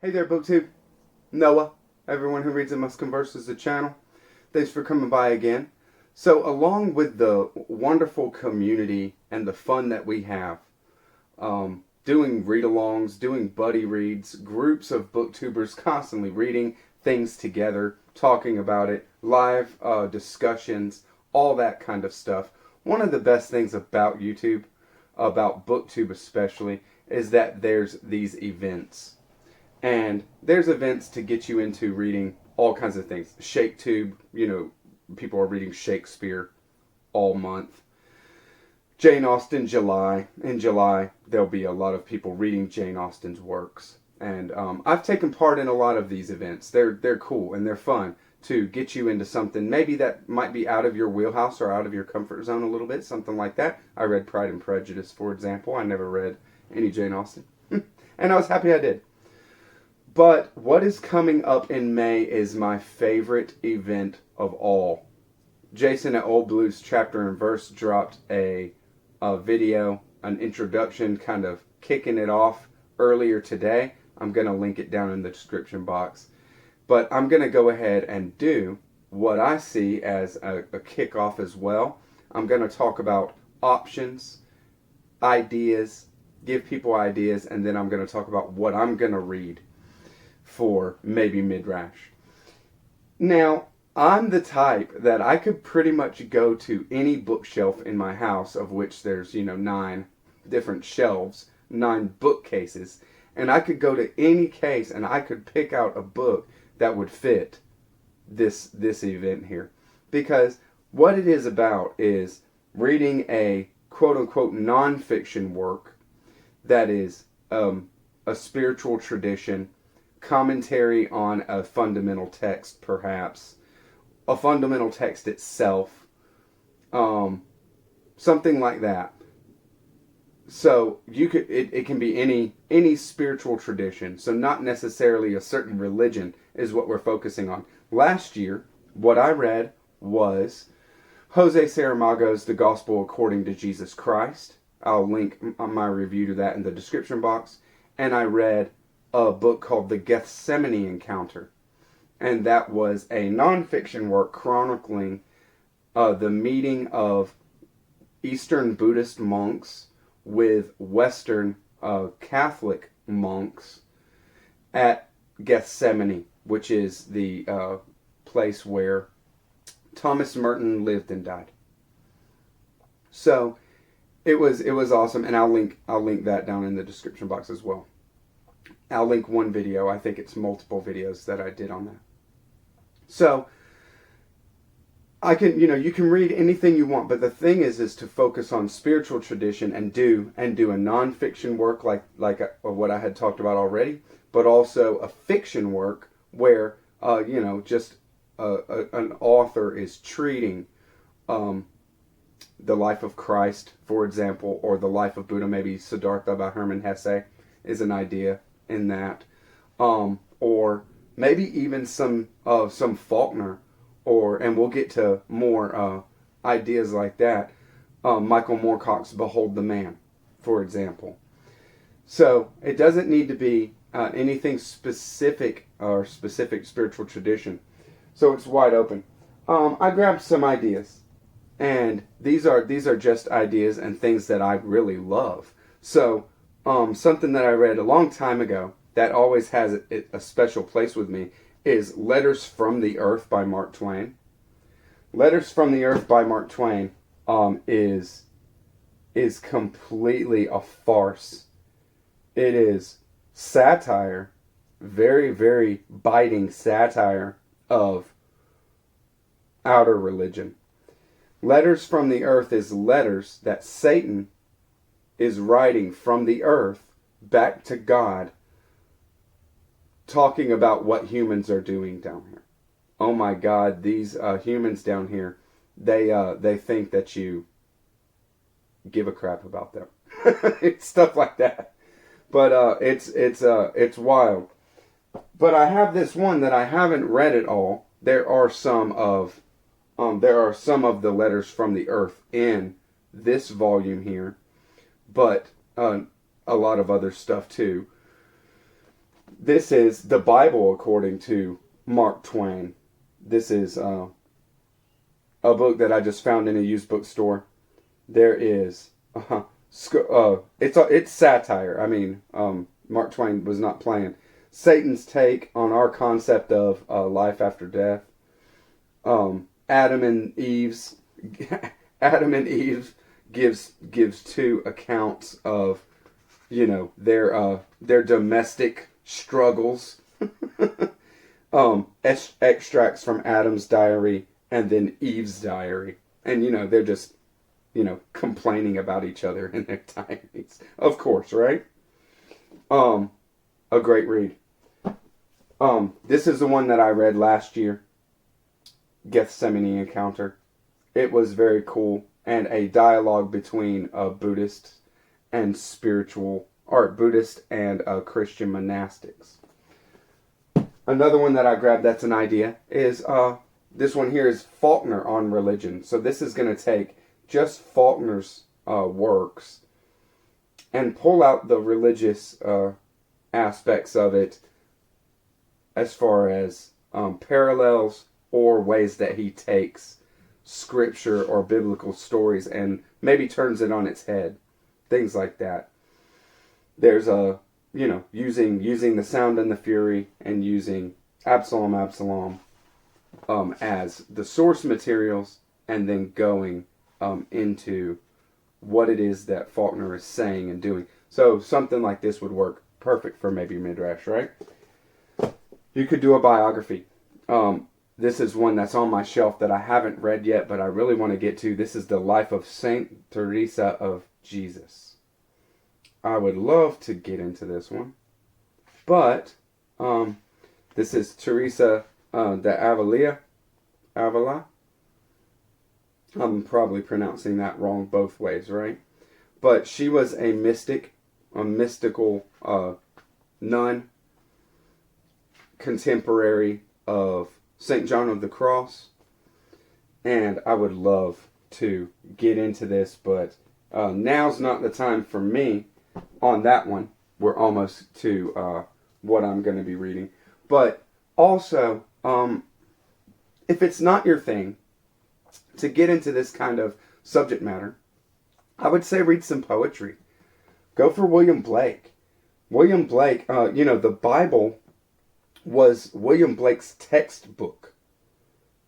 Hey there, BookTube. Noah. Everyone who reads it must converse is the channel. Thanks for coming by again. So, along with the wonderful community and the fun that we have, doing read-alongs, doing buddy reads, groups of booktubers constantly reading things together, talking about it, live discussions, all that kind of stuff. One of the best things about YouTube, about BookTube especially, is that there's these events. And there's events to get you into reading all kinds of things. ShakeTube, people are reading Shakespeare all month. Jane Austen, in July, there'll be a lot of people reading Jane Austen's works. And I've taken part in a lot of these events. They're cool and they're fun to get you into something maybe that might be out of your wheelhouse or out of your comfort zone a little bit, something like that. I read Pride and Prejudice, for example. I never read any Jane Austen. And I was happy I did. But what is coming up in May is my favorite event of all. Jason at Old Blues Chapter and Verse dropped a video, an introduction, kind of kicking it off earlier today. I'm going to link it down in the description box. But I'm going to go ahead and do what I see as a kickoff as well. I'm going to talk about options, ideas, give people ideas, and then I'm going to talk about what I'm going to read for maybe Midrash. Now, I'm the type that I could pretty much go to any bookshelf in my house, of which there's, 9 different shelves, 9 bookcases, and I could go to any case and I could pick out a book that would fit this event here. Because what it is about is reading a quote-unquote non-fiction work that is a spiritual tradition, commentary on a fundamental text, perhaps a fundamental text itself, something like that. So it can be any spiritual tradition. So not necessarily a certain religion is what we're focusing on. Last year, what I read was Jose Saramago's The Gospel According to Jesus Christ. I'll link my review to that in the description box. And I read a book called The Gethsemane Encounter, and that was a nonfiction work chronicling the meeting of Eastern Buddhist monks with Western Catholic monks at Gethsemane, which is the place where Thomas Merton lived and died. So it was awesome, and I'll link that down in the description box as well. I'll link one video. I think it's multiple videos that I did on that. So I can, you can read anything you want, but the thing is to focus on spiritual tradition and do a nonfiction work like what I had talked about already, but also a fiction work where just an author is treating the life of Christ, for example, or the life of Buddha. Maybe Siddhartha by Hermann Hesse is an idea in that, or maybe even some Faulkner, and we'll get to more ideas like that. Michael Moorcock's Behold the Man, for example. So it doesn't need to be anything specific or specific spiritual tradition. So it's wide open. I grabbed some ideas, and these are just ideas and things that I really love. So something that I read a long time ago that always has a special place with me is Letters from the Earth by Mark Twain. Letters from the Earth by Mark Twain is completely a farce. It is satire very, very biting satire of outer religion. Letters from the Earth is letters that Satan is writing from the earth back to God, talking about what humans are doing down here. Oh my God, these humans down here, they think that you give a crap about them. Stuff like that. But it's wild. But I have this one that I haven't read at all. There are some of the letters from the earth in this volume here, but a lot of other stuff too. This is the Bible according to Mark Twain. This is a book that I just found in a used bookstore. There is it's satire. I mean, Mark Twain was not playing. Satan's take on our concept of life after death. Adam and Eve gives two accounts of, their domestic struggles. Extracts from Adam's diary and then Eve's diary, and they're just complaining about each other in their diaries. Of course, right? A great read. This is the one that I read last year. Gethsemane Encounter. It was very cool, and a dialogue between Buddhist and Christian monastics. Another one that I grabbed that's an idea is this one here is Faulkner on Religion. So this is going to take just Faulkner's works and pull out the religious aspects of it as far as parallels or ways that he takes scripture or biblical stories and maybe turns it on its head. Things like that. There's using the sound and the fury and using Absalom as the source materials, and then going into what it is that Faulkner is saying and doing. So something like this would work perfect for maybe Midrash, right? You could do a biography. This is one that's on my shelf that I haven't read yet, but I really want to get to. This is the life of Saint Teresa of Jesus. I would love to get into this one. But this is Teresa de Avila. I'm probably pronouncing that wrong both ways, right? But she was a mystic, a mystical nun, contemporary of St. John of the Cross. And I would love to get into this, but now's not the time for me on that one. We're almost to what I'm going to be reading. But also, if it's not your thing to get into this kind of subject matter, I would say read some poetry. Go for William Blake. William Blake, the Bible was William Blake's textbook.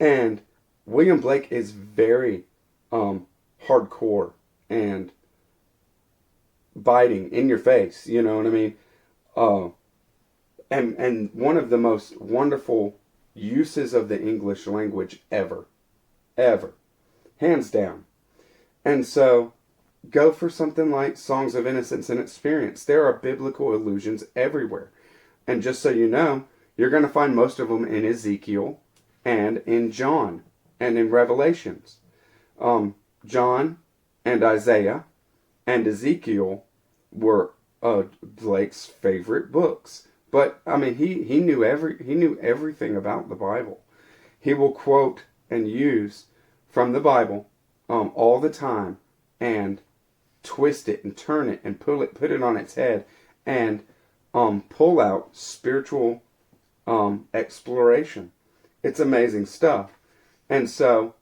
And William Blake is very hardcore and biting in your face, you know what I mean? And one of the most wonderful uses of the English language ever. Hands down. And so, go for something like Songs of Innocence and Experience. There are biblical allusions everywhere. And just so you know, you're going to find most of them in Ezekiel and in John and in Revelations. John and Isaiah and Ezekiel were Blake's favorite books. But I mean, he knew everything about the Bible. He will quote and use from the Bible all the time and twist it and turn it and put it on its head and pull out spiritual exploration. It's amazing stuff. And so,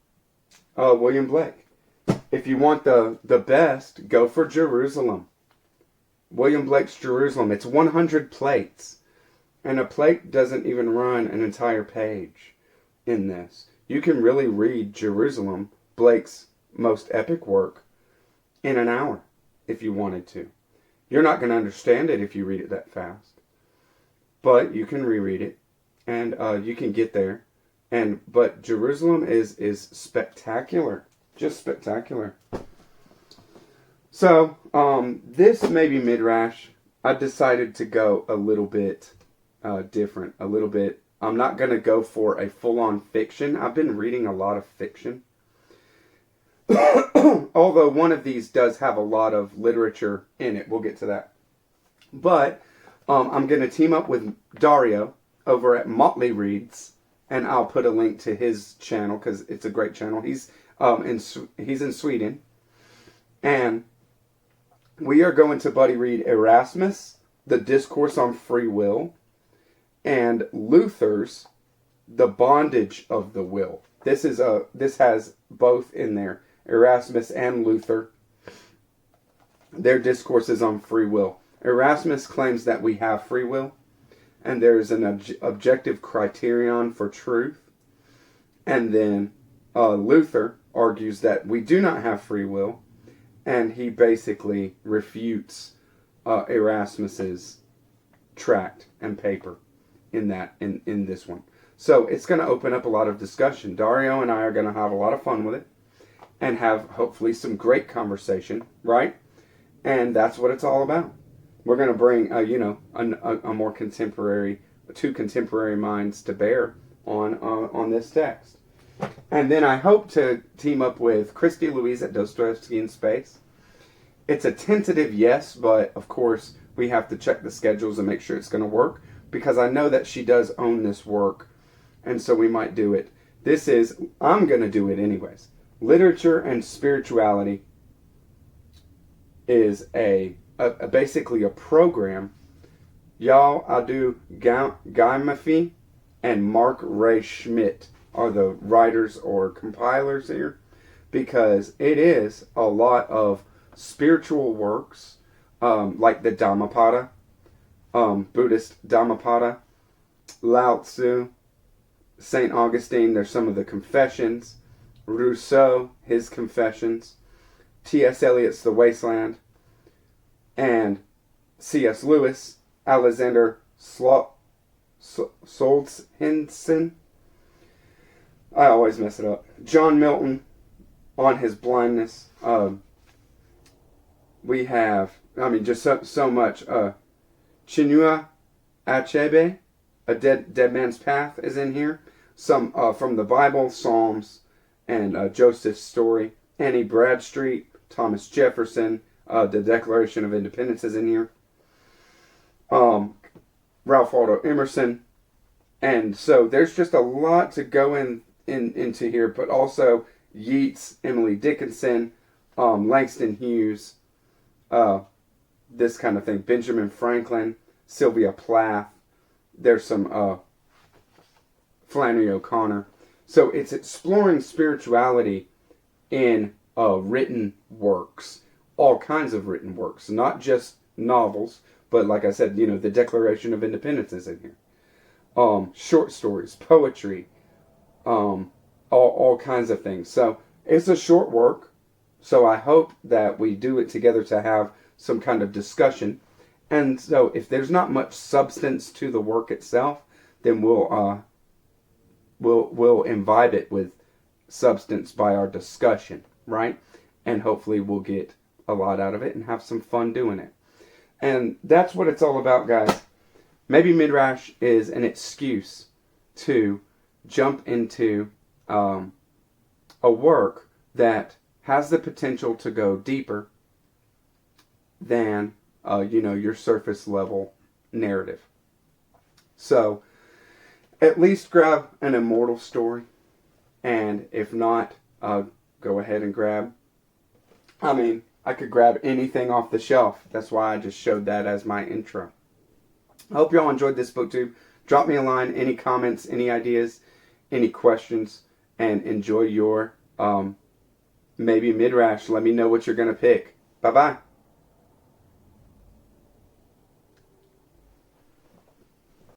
William Blake. If you want the best, go for Jerusalem. William Blake's Jerusalem. It's 100 plates. And a plate doesn't even run an entire page in this. You can really read Jerusalem, Blake's most epic work, in an hour if you wanted to. You're not going to understand it if you read it that fast. but you can reread it, and you can get there. But Jerusalem is spectacular, just spectacular. So this maybe Midrash, I decided to go a little bit different, a little bit. I'm not going to go for a full-on fiction. I've been reading a lot of fiction. Although one of these does have a lot of literature in it. We'll get to that. But I'm going to team up with Dario over at Motley Reads, and I'll put a link to his channel because it's a great channel. He's in Sweden, and we are going to buddy read Erasmus, the Discourse on Free Will, and Luther's The Bondage of the Will. This has both in there, Erasmus and Luther. Their discourses on free will. Erasmus claims that we have free will, and there is an objective criterion for truth. And then Luther argues that we do not have free will, and he basically refutes Erasmus's tract and paper in this one. So it's going to open up a lot of discussion. Dario and I are going to have a lot of fun with it and have hopefully some great conversation, right? And that's what it's all about. We're going to bring a more contemporary, two contemporary minds to bear on this text. And then I hope to team up with Christy Louise at Dostoevsky in Space. It's a tentative yes, but of course we have to check the schedules and make sure it's going to work, because I know that she does own this work, and so we might do it. I'm going to do it anyways. Literature and Spirituality is basically a program. Y'all, I'll do Guy Maffei and Mark Ray Schmidt are the writers or compilers here, because it is a lot of spiritual works, like the Dhammapada, Buddhist Dhammapada, Lao Tzu, St. Augustine. There's some of the Confessions, Rousseau, his Confessions, T.S. Eliot's The Wasteland, and C.S. Lewis, Alexander Solzhenitsyn. I always mess it up. John Milton on his blindness. We have, just so much. Chinua Achebe, A Dead Man's Path is in here. Some from the Bible, Psalms, and Joseph's Story. Annie Bradstreet, Thomas Jefferson, the Declaration of Independence is in here. Ralph Waldo Emerson. And so there's just a lot to go into here, but also Yeats, Emily Dickinson, Langston Hughes, this kind of thing. Benjamin Franklin, Sylvia Plath. There's some Flannery O'Connor. So it's exploring spirituality in written works, all kinds of written works, not just novels, but like I said, the Declaration of Independence is in here. Short stories, poetry, all kinds of things. So it's a short work. So I hope that we do it together to have some kind of discussion. And so if there's not much substance to the work itself, then we'll imbibe it with substance by our discussion, right? And hopefully we'll get a lot out of it and have some fun doing it. And that's what it's all about, guys. Maybe Midrash is an excuse to jump into a work that has the potential to go deeper than your surface level narrative. So at least grab an immortal story, and if not, go ahead and grab. I could grab anything off the shelf. That's why I just showed that as my intro. I hope y'all enjoyed this booktube. Drop me a line, any comments, any ideas, any questions, and enjoy your maybe Midrash. Let me know what you're going to pick. Bye-bye.